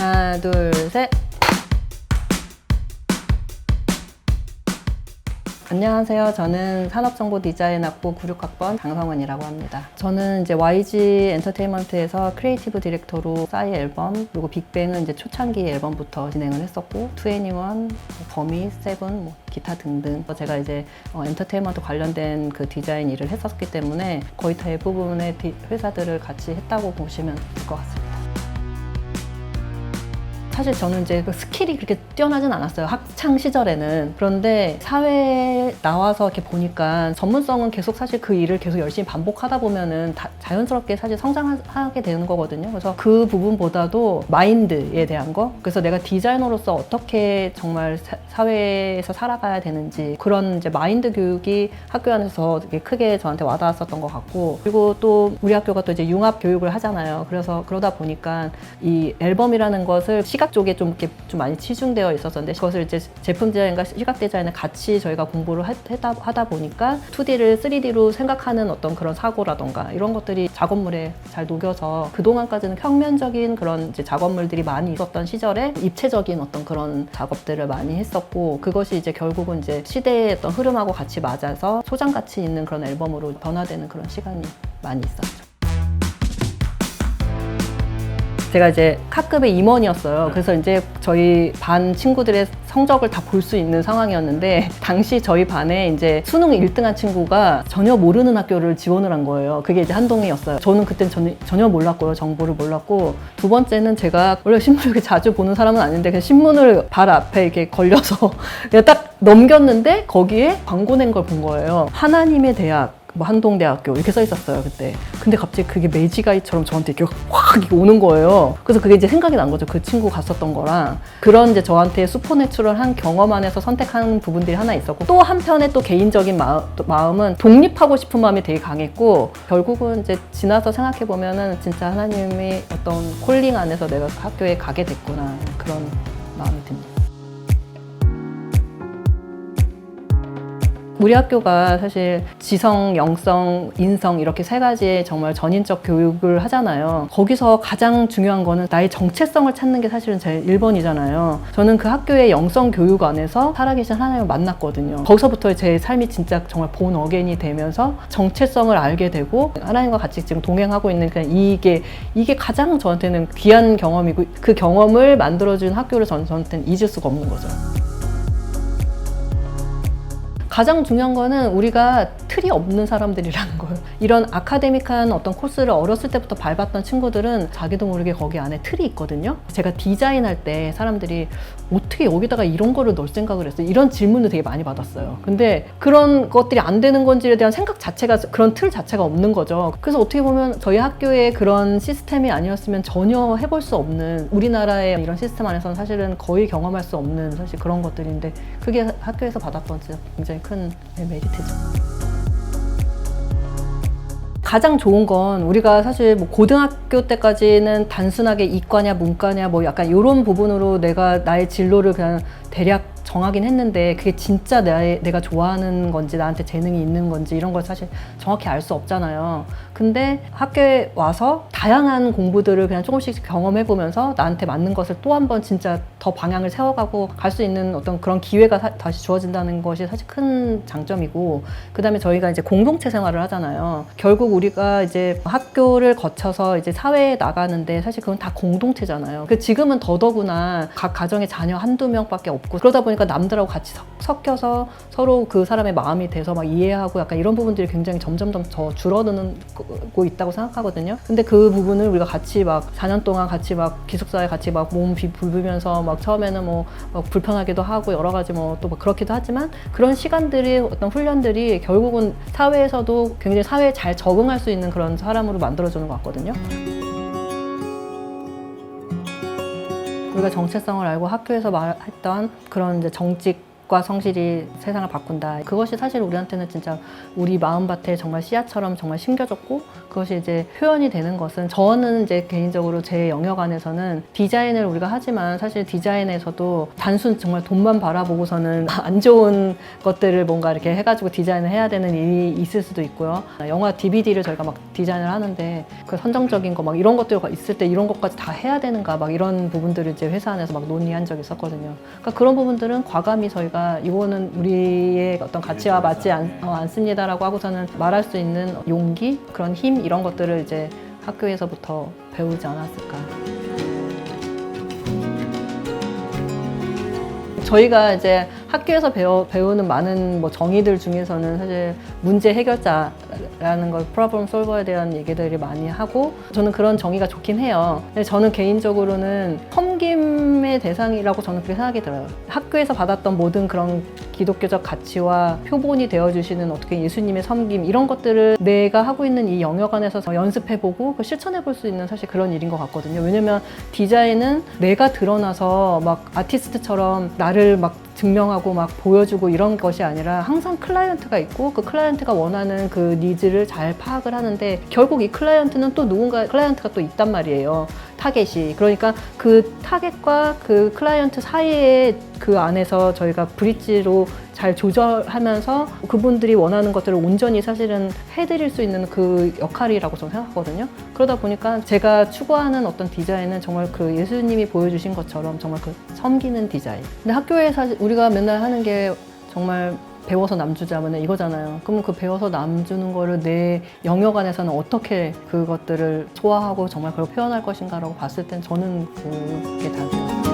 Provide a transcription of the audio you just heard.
하나, 둘, 셋. 안녕하세요. 저는 산업정보디자인학부 96학번 장성원이라고 합니다. 저는 이제 YG 엔터테인먼트에서 크리에이티브 디렉터로 싸이 앨범, 그리고 빅뱅은 이제 초창기 앨범부터 진행을 했었고, 2NE1, 거미, 세븐, 기타 등등. 제가 이제 엔터테인먼트 관련된 그 디자인 일을 했었기 때문에 거의 대부분의 회사들을 같이 했다고 보시면 될 것 같습니다. 사실 저는 이제 그 스킬이 그렇게 뛰어나진 않았어요. 학창 시절에는. 그런데 사회에 나와서 이렇게 보니까 전문성은 계속 사실 그 일을 계속 열심히 반복하다 보면은 자연스럽게 사실 성장하게 되는 거거든요. 그래서 그 부분보다도 마인드에 대한 거. 그래서 내가 디자이너로서 어떻게 정말 사회에서 살아가야 되는지 그런 이제 마인드 교육이 학교 안에서 되게 크게 저한테 와닿았었던 것 같고, 그리고 또 우리 학교가 또 이제 융합 교육을 하잖아요. 그래서 그러다 보니까 이 앨범이라는 것을 시각 쪽에 좀 이렇게 좀 많이 치중되어 있었는데, 그것을 이제 제품 디자인과 시각 디자인을 같이 저희가 공부를 하다 보니까 2D를 3D로 생각하는 어떤 그런 사고라던가 이런 것들이 작업물에 잘 녹여서, 그동안까지는 평면적인 그런 이제 작업물들이 많이 있었던 시절에 입체적인 어떤 그런 작업들을 많이 했었고, 그것이 이제 결국은 이제 시대의 어떤 흐름하고 같이 맞아서 소장 가치 있는 그런 앨범으로 변화되는 그런 시간이 많이 있었죠. 제가 이제 카급의 임원이었어요. 그래서 이제 저희 반 친구들의 성적을 다 볼 수 있는 상황이었는데, 당시 저희 반에 이제 수능 1등한 친구가 전혀 모르는 학교를 지원을 한 거예요. 그게 이제 한동이었어요. 저는 그땐 전혀 몰랐고요. 정보를 몰랐고, 두 번째는 제가 원래 신문을 그렇게 자주 보는 사람은 아닌데 그냥 신문을 발 앞에 이렇게 걸려서 그냥 딱 넘겼는데 거기에 광고 낸 걸 본 거예요. 하나님의 대학, 뭐 한동대학교 이렇게 써 있었어요 그때. 근데 갑자기 그게 매지가이처럼 저한테 이렇게 확 이렇게 오는 거예요. 그래서 그게 이제 생각이 난 거죠. 그 친구 갔었던 거랑. 그런 이제 저한테 슈퍼내추럴한 경험 안에서 선택한 부분들이 하나 있었고, 또 한편에 또 개인적인 마음은 독립하고 싶은 마음이 되게 강했고, 결국은 이제 지나서 생각해 보면은 진짜 하나님이 어떤 콜링 안에서 내가 학교에 가게 됐구나, 그런 마음이 듭니다. 우리 학교가 사실 지성, 영성, 인성 이렇게 세 가지의 정말 전인적 교육을 하잖아요. 거기서 가장 중요한 거는 나의 정체성을 찾는 게 사실은 제일 1번이잖아요. 저는 그 학교의 영성 교육 안에서 살아계신 하나님을 만났거든요. 거기서부터 제 삶이 진짜 정말 본 어게인이 되면서 정체성을 알게 되고, 하나님과 같이 지금 동행하고 있는 그냥 이게 가장 저한테는 귀한 경험이고, 그 경험을 만들어준 학교를 저한테는 잊을 수가 없는 거죠. 가장 중요한 거는 우리가 틀이 없는 사람들이라는 거예요. 이런 아카데믹한 어떤 코스를 어렸을 때부터 밟았던 친구들은 자기도 모르게 거기 안에 틀이 있거든요. 제가 디자인할 때 사람들이 어떻게 여기다가 이런 거를 넣을 생각을 했어요? 이런 질문을 되게 많이 받았어요. 근데 그런 것들이 안 되는 건지에 대한 생각 자체가, 그런 틀 자체가 없는 거죠. 그래서 어떻게 보면 저희 학교에 그런 시스템이 아니었으면 전혀 해볼 수 없는, 우리나라의 이런 시스템 안에서는 사실은 거의 경험할 수 없는 사실 그런 것들인데, 그게 학교에서 받았던 진짜 굉장히 큰 메리트죠. 가장 좋은 건, 우리가 사실 뭐 고등학교 때까지는 단순하게 이과냐 문과냐 뭐 약간 이런 부분으로 나의 진로를 그냥 대략 정하긴 했는데, 그게 진짜 내가 좋아하는 건지 나한테 재능이 있는 건지 이런 걸 사실 정확히 알 수 없잖아요. 근데 학교에 와서 다양한 공부들을 그냥 조금씩 경험해보면서 나한테 맞는 것을 또 한 번 진짜 더 방향을 세워가고 갈 수 있는 어떤 그런 기회가 다시 주어진다는 것이 사실 큰 장점이고, 그 다음에 저희가 이제 공동체 생활을 하잖아요. 결국 우리가 이제 학교를 거쳐서 이제 사회에 나가는데 사실 그건 다 공동체잖아요. 지금은 더더구나 각 가정에 자녀 한두 명밖에 없고, 그러다 보니까 남들하고 같이 섞여서 서로 그 사람의 마음이 돼서 막 이해하고 약간 이런 부분들이 굉장히 점점 더 줄어들고 있다고 생각하거든요. 근데 그 부분을 우리가 같이 막 4년 동안 같이 막 기숙사에 같이 막 몸 불비면서 막 처음에는 뭐 불편하기도 하고 여러 가지 뭐 또 그렇기도 하지만, 그런 시간들이, 어떤 훈련들이 결국은 사회에서도 굉장히 사회에 잘 적응할 수 있는 그런 사람으로 만들어주는 것 같거든요. 우리가 정체성을 알고 학교에서 말했던 그런 이제 정직 빛과 성실이 세상을 바꾼다. 그것이 사실 우리한테는 진짜 우리 마음밭에 정말 씨앗처럼 정말 심겨졌고, 그것이 이제 표현이 되는 것은, 저는 이제 개인적으로 제 영역 안에서는 디자인을 우리가 하지만 사실 디자인에서도 단순 정말 돈만 바라보고서는 안 좋은 것들을 뭔가 이렇게 해가지고 디자인을 해야 되는 일이 있을 수도 있고요. 영화 DVD를 저희가 막 디자인을 하는데 그 선정적인 거 막 이런 것들 있을 때 이런 것까지 다 해야 되는가 막 이런 부분들을 이제 회사 안에서 막 논의한 적이 있었거든요. 그러니까 그런 부분들은 과감히 저희가 이거는 우리의 어떤 가치와 맞지 않습니다라고 하고서는 말할 수 있는 용기, 그런 힘 이런 것들을 이제 학교에서부터 배우지 않았을까. 저희가 이제 학교에서 배우는 많은 뭐 정의들 중에서는 사실 문제 해결자라는 걸 프로블럼 솔버에 대한 얘기들이 많이 하고, 저는 그런 정의가 좋긴 해요. 근데 저는 개인적으로는 섬김의 대상이라고 저는 그렇게 생각이 들어요. 학교에서 받았던 모든 그런 기독교적 가치와 표본이 되어주시는 어떻게 예수님의 섬김 이런 것들을 내가 하고 있는 이 영역 안에서 연습해보고 실천해볼 수 있는 사실 그런 일인 것 같거든요. 왜냐면 디자인은 내가 드러나서 막 아티스트처럼 나를 막 증명하고 막 보여주고 이런 것이 아니라 항상 클라이언트가 있고 그 클라이언트가 원하는 그 니즈를 잘 파악을 하는데, 결국 이 클라이언트는 또 누군가 클라이언트가 또 있단 말이에요. 타겟이. 그러니까 그 타겟과 그 클라이언트 사이에 그 안에서 저희가 브릿지로 잘 조절하면서 그분들이 원하는 것들을 온전히 사실은 해드릴 수 있는 그 역할이라고 저는 생각하거든요. 그러다 보니까 제가 추구하는 어떤 디자인은 정말 그 예수님이 보여주신 것처럼 정말 그 섬기는 디자인. 근데 학교에 사실 우리가 맨날 하는 게 정말 배워서 남주자면 이거잖아요. 그러면 그 배워서 남주는 거를 내 영역 안에서는 어떻게 그것들을 소화하고 정말 그걸 표현할 것인가라고 봤을 땐 저는 그게 답이에요.